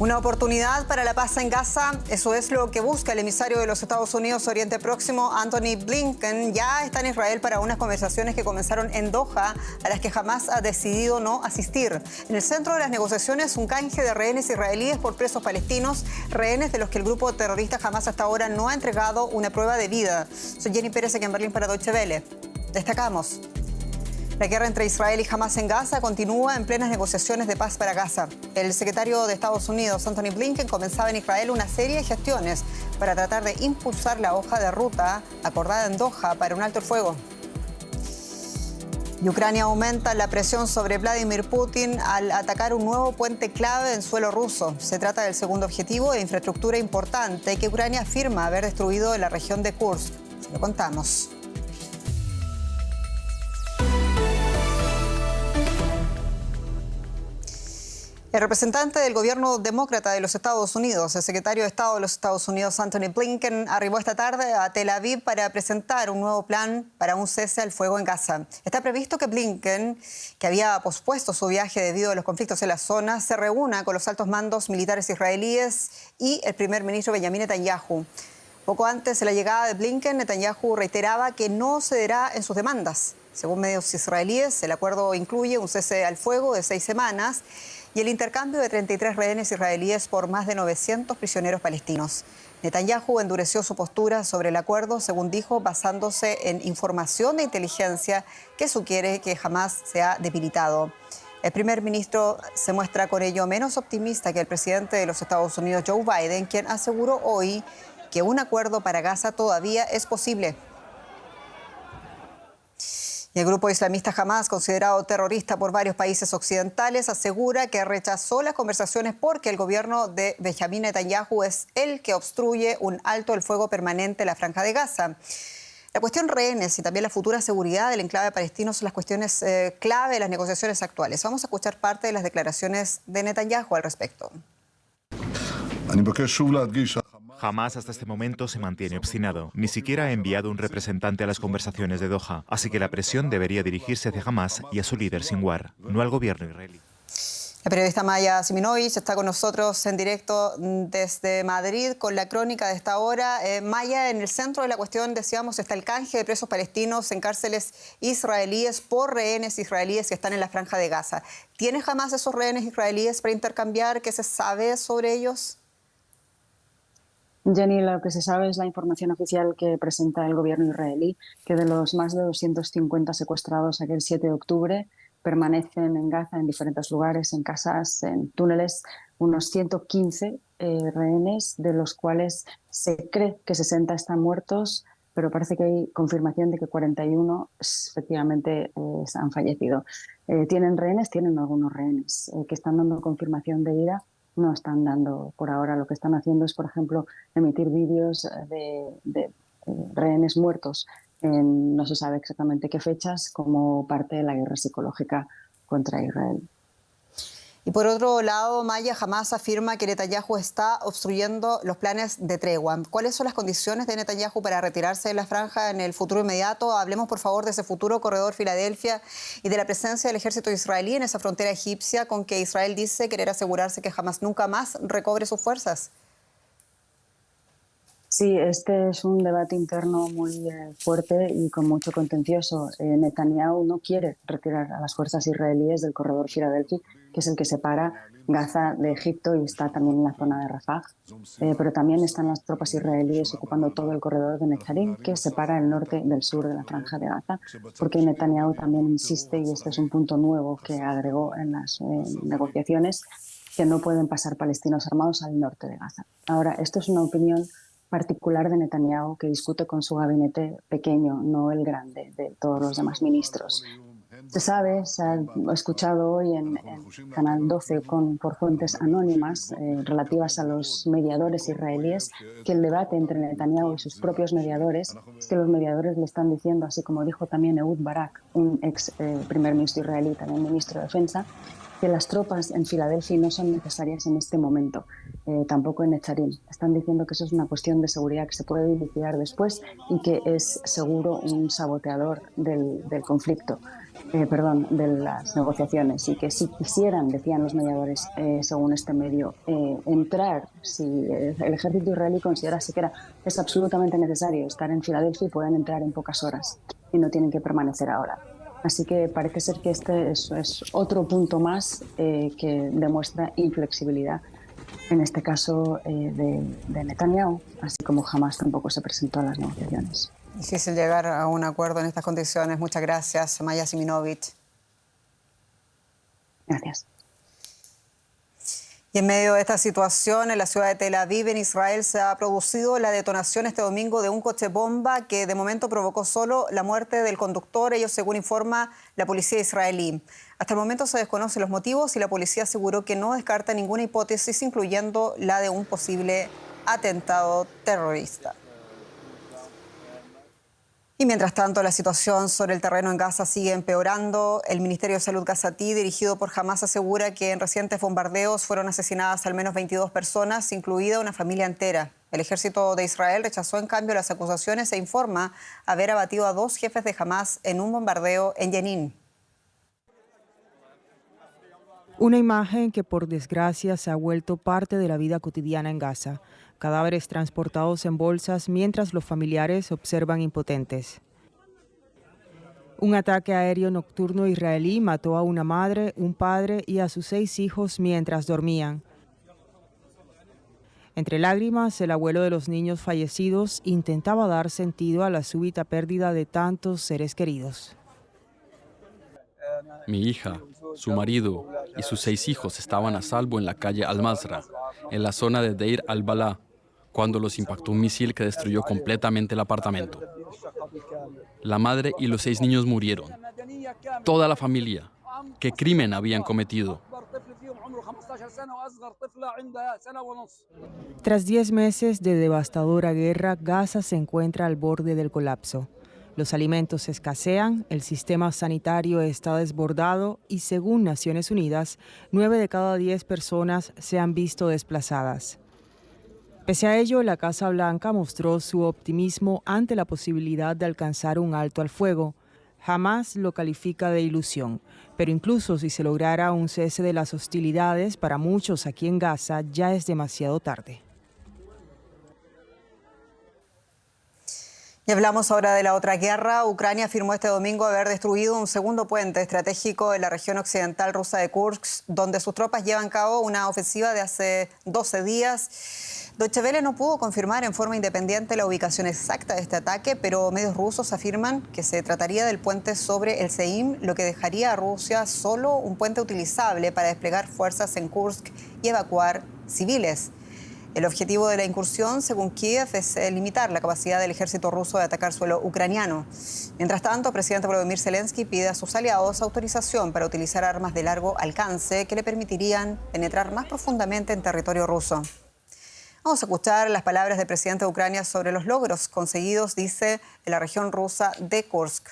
Una oportunidad para la paz en Gaza, eso es lo que busca el emisario de los Estados Unidos Oriente Próximo, Antony Blinken. Ya está en Israel para unas conversaciones que comenzaron en Doha, a las que Hamás ha decidido no asistir. En el centro de las negociaciones, un canje de rehenes israelíes por presos palestinos, rehenes de los que el grupo terrorista Hamás hasta ahora no ha entregado una prueba de vida. Soy Jenny Pérez, aquí en Berlín para Deutsche Welle. Destacamos: la guerra entre Israel y Hamás en Gaza continúa en plenas negociaciones de paz para Gaza. El secretario de Estados Unidos, Antony Blinken, comenzaba en Israel una serie de gestiones para tratar de impulsar la hoja de ruta acordada en Doha para un alto el fuego. Y Ucrania aumenta la presión sobre Vladimir Putin al atacar un nuevo puente clave en suelo ruso. Se trata del segundo objetivo de infraestructura importante que Ucrania afirma haber destruido en la región de Kursk. Se lo contamos. El representante del gobierno demócrata de los Estados Unidos, el secretario de Estado de los Estados Unidos, Antony Blinken, arribó esta tarde a Tel Aviv para presentar un nuevo plan para un cese al fuego en Gaza. Está previsto que Blinken, que había pospuesto su viaje debido a los conflictos en la zona, se reúna con los altos mandos militares israelíes y el primer ministro Benjamin Netanyahu. Poco antes de la llegada de Blinken, Netanyahu reiteraba que no cederá en sus demandas. Según medios israelíes, el acuerdo incluye un cese al fuego de 6 semanas y el intercambio de 33 rehenes israelíes por más de 900 prisioneros palestinos. Netanyahu endureció su postura sobre el acuerdo, según dijo, basándose en información de inteligencia que sugiere que Hamás se ha debilitado. El primer ministro se muestra con ello menos optimista que el presidente de los Estados Unidos, Joe Biden, quien aseguró hoy que un acuerdo para Gaza todavía es posible. Y el grupo islamista Hamás, considerado terrorista por varios países occidentales, asegura que rechazó las conversaciones porque el gobierno de Benjamin Netanyahu es el que obstruye un alto el fuego permanente en la Franja de Gaza. La cuestión rehenes y también la futura seguridad del enclave palestino son las cuestiones clave de las negociaciones actuales. Vamos a escuchar parte de las declaraciones de Netanyahu al respecto. Hamás hasta este momento se mantiene obstinado. Ni siquiera ha enviado un representante a las conversaciones de Doha. Así que la presión debería dirigirse hacia Hamás y a su líder Sinwar, no al gobierno israelí. La periodista Maya Siminovich está con nosotros en directo desde Madrid con la crónica de esta hora. Maya, en el centro de la cuestión, decíamos, está el canje de presos palestinos en cárceles israelíes por rehenes israelíes que están en la Franja de Gaza. ¿Tiene Hamás esos rehenes israelíes para intercambiar? ¿Qué se sabe sobre ellos? Jenny, lo que se sabe es la información oficial que presenta el gobierno israelí, que de los más de 250 secuestrados aquel 7 de octubre permanecen en Gaza en diferentes lugares, en casas, en túneles, unos 115 rehenes, de los cuales se cree que 60 están muertos, pero parece que hay confirmación de que 41 efectivamente han fallecido. ¿Tienen rehenes? Tienen algunos rehenes que están dando confirmación de vida. No están dando por ahora. Lo que están haciendo es, por ejemplo, emitir vídeos de rehenes muertos en no se sabe exactamente qué fechas, como parte de la guerra psicológica contra Israel. Y por otro lado, Maya, Hamás afirma que Netanyahu está obstruyendo los planes de tregua. ¿Cuáles son las condiciones de Netanyahu para retirarse de la franja en el futuro inmediato? Hablemos, por favor, de ese futuro corredor Filadelfia y de la presencia del ejército israelí en esa frontera egipcia con que Israel dice querer asegurarse que Hamás nunca más recobre sus fuerzas. Sí, este es un debate interno muy fuerte y con mucho contencioso. Netanyahu no quiere retirar a las fuerzas israelíes del corredor Filadelfia, que es el que separa Gaza de Egipto y está también en la zona de Rafah. Pero también están las tropas israelíes ocupando todo el corredor de Netzarim, que separa el norte del sur de la Franja de Gaza, porque Netanyahu también insiste, y este es un punto nuevo que agregó en las negociaciones, que no pueden pasar palestinos armados al norte de Gaza. Ahora, esto es una opinión particular de Netanyahu, que discute con su gabinete pequeño, no el grande de todos los demás ministros. Se sabe, se ha escuchado hoy en Canal 12 por fuentes anónimas relativas a los mediadores israelíes, que el debate entre Netanyahu y sus propios mediadores es que los mediadores le están diciendo, así como dijo también Ehud Barak, un ex primer ministro israelí, también ministro de Defensa, que las tropas en Filadelfia no son necesarias en este momento, tampoco en Netzarim. Están diciendo que eso es una cuestión de seguridad que se puede dilucidar después y que es seguro un saboteador del conflicto. de las negociaciones, y que si quisieran, decían los mediadores, según este medio, entrar, si el ejército israelí considerase que es absolutamente necesario estar en Filadelfia, pueden entrar en pocas horas y no tienen que permanecer ahora. Así que parece ser que este es otro punto más que demuestra inflexibilidad, en este caso de Netanyahu, así como Hamás tampoco se presentó a las negociaciones. Difícil llegar a un acuerdo en estas condiciones. Muchas gracias, Maya Siminovich. Gracias. Y en medio de esta situación, en la ciudad de Tel Aviv, en Israel, se ha producido la detonación este domingo de un coche bomba que de momento provocó solo la muerte del conductor, ello según informa la policía israelí. Hasta el momento se desconocen los motivos y la policía aseguró que no descarta ninguna hipótesis, incluyendo la de un posible atentado terrorista. Y mientras tanto, la situación sobre el terreno en Gaza sigue empeorando. El Ministerio de Salud gazatí, dirigido por Hamás, asegura que en recientes bombardeos fueron asesinadas al menos 22 personas, incluida una familia entera. El ejército de Israel rechazó en cambio las acusaciones e informa haber abatido a 2 jefes de Hamás en un bombardeo en Jenin. Una imagen que por desgracia se ha vuelto parte de la vida cotidiana en Gaza. Cadáveres transportados en bolsas mientras los familiares observan impotentes. Un ataque aéreo nocturno israelí mató a una madre, un padre y a sus 6 hijos mientras dormían. Entre lágrimas, el abuelo de los niños fallecidos intentaba dar sentido a la súbita pérdida de tantos seres queridos. Mi hija, su marido y sus 6 hijos estaban a salvo en la calle Al-Mazra, en la zona de Deir al-Balá, cuando los impactó un misil que destruyó completamente el apartamento. La madre y los 6 niños murieron. Toda la familia. ¿Qué crimen habían cometido? Tras 10 meses de devastadora guerra, Gaza se encuentra al borde del colapso. Los alimentos escasean, el sistema sanitario está desbordado y, según Naciones Unidas, 9 de cada 10 personas se han visto desplazadas. Pese a ello, la Casa Blanca mostró su optimismo ante la posibilidad de alcanzar un alto al fuego. Hamás lo califica de ilusión, pero incluso si se lograra un cese de las hostilidades, para muchos aquí en Gaza ya es demasiado tarde. Y hablamos ahora de la otra guerra. Ucrania afirmó este domingo haber destruido un segundo puente estratégico en la región occidental rusa de Kursk, donde sus tropas llevan a cabo una ofensiva de hace 12 días. Deutsche Welle no pudo confirmar en forma independiente la ubicación exacta de este ataque, pero medios rusos afirman que se trataría del puente sobre el Seim, lo que dejaría a Rusia solo un puente utilizable para desplegar fuerzas en Kursk y evacuar civiles. El objetivo de la incursión, según Kiev, es limitar la capacidad del ejército ruso de atacar suelo ucraniano. Mientras tanto, el presidente Volodymyr Zelensky pide a sus aliados autorización para utilizar armas de largo alcance que le permitirían penetrar más profundamente en territorio ruso. Vamos a escuchar las palabras del presidente de Ucrania sobre los logros conseguidos, dice, en la región rusa de Kursk.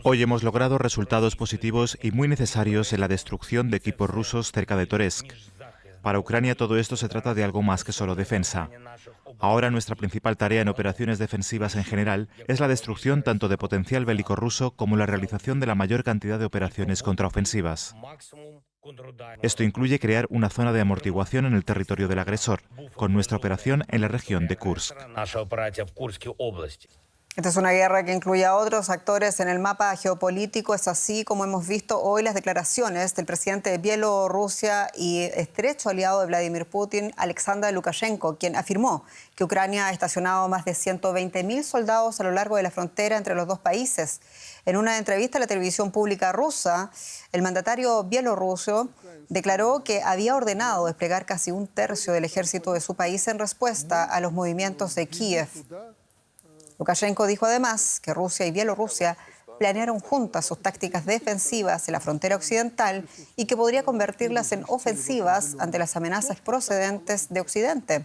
Hoy hemos logrado resultados positivos y muy necesarios en la destrucción de equipos rusos cerca de Toretsk. Para Ucrania todo esto se trata de algo más que solo defensa. Ahora nuestra principal tarea en operaciones defensivas en general es la destrucción tanto de potencial bélico ruso como la realización de la mayor cantidad de operaciones contraofensivas. Esto incluye crear una zona de amortiguación en el territorio del agresor, con nuestra operación en la región de Kursk. Esta es una guerra que incluye a otros actores en el mapa geopolítico. Es así como hemos visto hoy las declaraciones del presidente de Bielorrusia y estrecho aliado de Vladimir Putin, Alexander Lukashenko, quien afirmó que Ucrania ha estacionado más de 120.000 soldados a lo largo de la frontera entre los dos países. En una entrevista a la televisión pública rusa, el mandatario bielorruso declaró que había ordenado desplegar casi un tercio del ejército de su país en respuesta a los movimientos de Kiev. Lukashenko dijo además que Rusia y Bielorrusia planearon juntas sus tácticas defensivas en la frontera occidental y que podría convertirlas en ofensivas ante las amenazas procedentes de Occidente.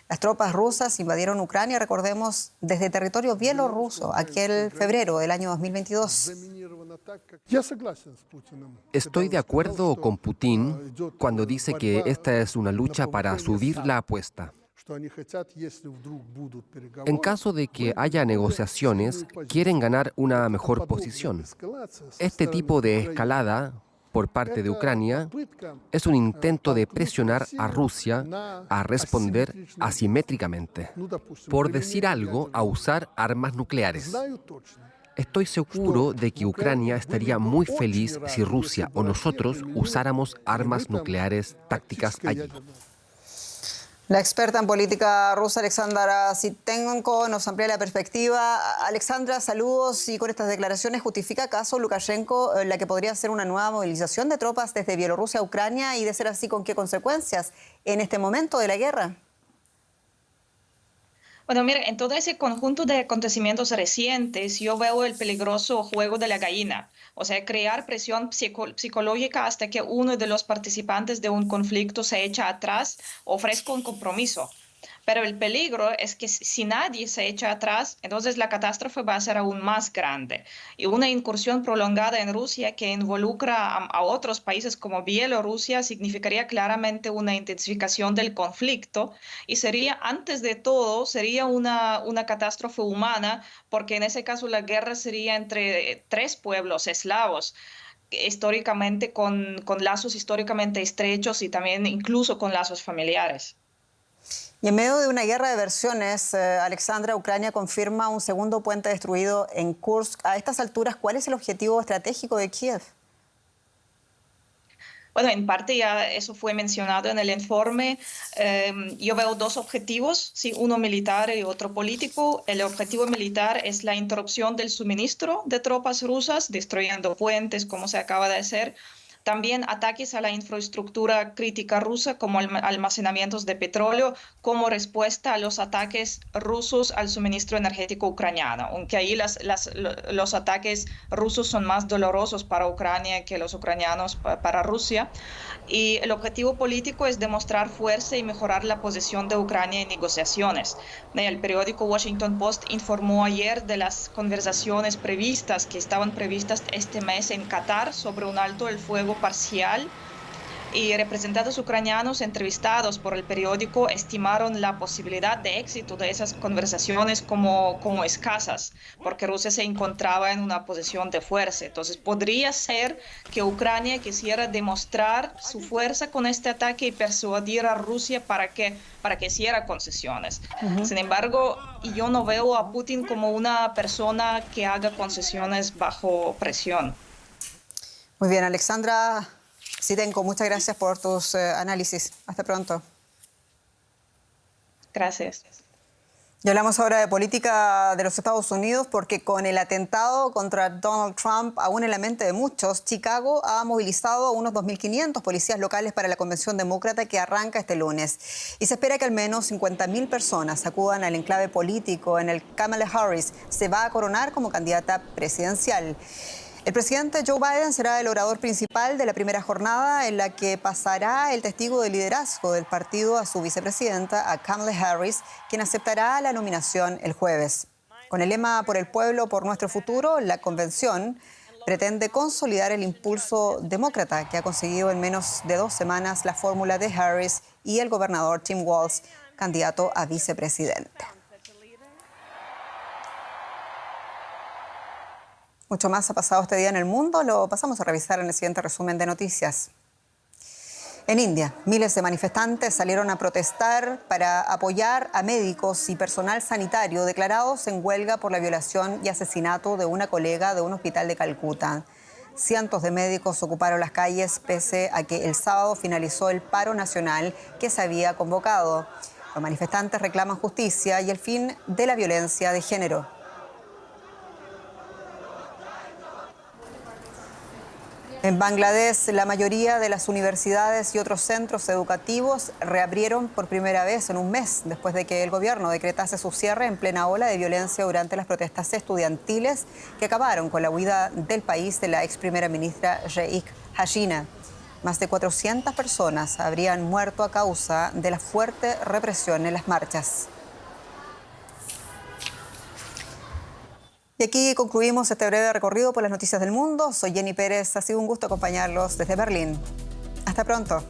Las tropas rusas invadieron Ucrania, recordemos, desde territorio bielorruso aquel febrero del año 2022. Estoy de acuerdo con Putin cuando dice que esta es una lucha para subir la apuesta. En caso de que haya negociaciones, quieren ganar una mejor posición. Este tipo de escalada por parte de Ucrania es un intento de presionar a Rusia a responder asimétricamente, por decir algo, a usar armas nucleares. Estoy seguro de que Ucrania estaría muy feliz si Rusia o nosotros usáramos armas nucleares tácticas allí. La experta en política rusa, Alexandra Sitenko, nos amplía la perspectiva. Alexandra, saludos. Y con estas declaraciones, ¿justifica acaso Lukashenko la que podría ser una nueva movilización de tropas desde Bielorrusia a Ucrania? Y de ser así, ¿con qué consecuencias en este momento de la guerra? Bueno, mira, en todo ese conjunto de acontecimientos recientes, yo veo el peligroso juego de la gallina, o sea, crear presión psicológica hasta que uno de los participantes de un conflicto se echa atrás, ofrezca un compromiso. Pero el peligro es que si nadie se echa atrás, entonces la catástrofe va a ser aún más grande. Y una incursión prolongada en Rusia que involucra a otros países como Bielorrusia significaría claramente una intensificación del conflicto y sería, antes de todo, sería una catástrofe humana, porque en ese caso la guerra sería entre tres pueblos eslavos históricamente con lazos históricamente estrechos y también incluso con lazos familiares. Y en medio de una guerra de versiones, Alexandra, Ucrania confirma un segundo puente destruido en Kursk. A estas alturas, ¿cuál es el objetivo estratégico de Kiev? Bueno, en parte ya eso fue mencionado en el informe. Yo veo dos objetivos, sí, uno militar y otro político. El objetivo militar es la interrupción del suministro de tropas rusas, destruyendo puentes, como se acaba de hacer. También ataques a la infraestructura crítica rusa, como almacenamientos de petróleo, como respuesta a los ataques rusos al suministro energético ucraniano, aunque ahí los ataques rusos son más dolorosos para Ucrania que los ucranianos para Rusia. Y el objetivo político es demostrar fuerza y mejorar la posición de Ucrania en negociaciones. El periódico Washington Post informó ayer de las conversaciones previstas, que estaban previstas este mes en Qatar, sobre un alto el fuego parcial, y representantes ucranianos entrevistados por el periódico estimaron la posibilidad de éxito de esas conversaciones como escasas, porque Rusia se encontraba en una posición de fuerza. Entonces podría ser que Ucrania quisiera demostrar su fuerza con este ataque y persuadir a Rusia para que hiciera concesiones. Sin embargo, yo no veo a Putin como una persona que haga concesiones bajo presión. Muy bien, Alexandra Sitenko, muchas gracias por tus análisis. Hasta pronto. Gracias. Y hablamos ahora de política de los Estados Unidos, porque con el atentado contra Donald Trump aún en la mente de muchos, Chicago ha movilizado a unos 2.500 policías locales para la convención demócrata que arranca este lunes. Y se espera que al menos 50.000 personas acudan al enclave político en el que Kamala Harris se va a coronar como candidata presidencial. El presidente Joe Biden será el orador principal de la primera jornada, en la que pasará el testigo de liderazgo del partido a su vicepresidenta, a Kamala Harris, quien aceptará la nominación el jueves. Con el lema "Por el pueblo, por nuestro futuro", la convención pretende consolidar el impulso demócrata que ha conseguido en menos de 2 semanas la fórmula de Harris y el gobernador Tim Walz, candidato a vicepresidente. Mucho más ha pasado este día en el mundo. Lo pasamos a revisar en el siguiente resumen de noticias. En India, miles de manifestantes salieron a protestar para apoyar a médicos y personal sanitario declarados en huelga por la violación y asesinato de una colega de un hospital de Calcuta. Cientos de médicos ocuparon las calles pese a que el sábado finalizó el paro nacional que se había convocado. Los manifestantes reclaman justicia y el fin de la violencia de género. En Bangladesh, la mayoría de las universidades y otros centros educativos reabrieron por primera vez en un mes, después de que el gobierno decretase su cierre en plena ola de violencia durante las protestas estudiantiles que acabaron con la huida del país de la ex primera ministra Sheikh Hasina. Más de 400 personas habrían muerto a causa de la fuerte represión en las marchas. Y aquí concluimos este breve recorrido por las noticias del mundo. Soy Jenny Pérez. Ha sido un gusto acompañarlos desde Berlín. Hasta pronto.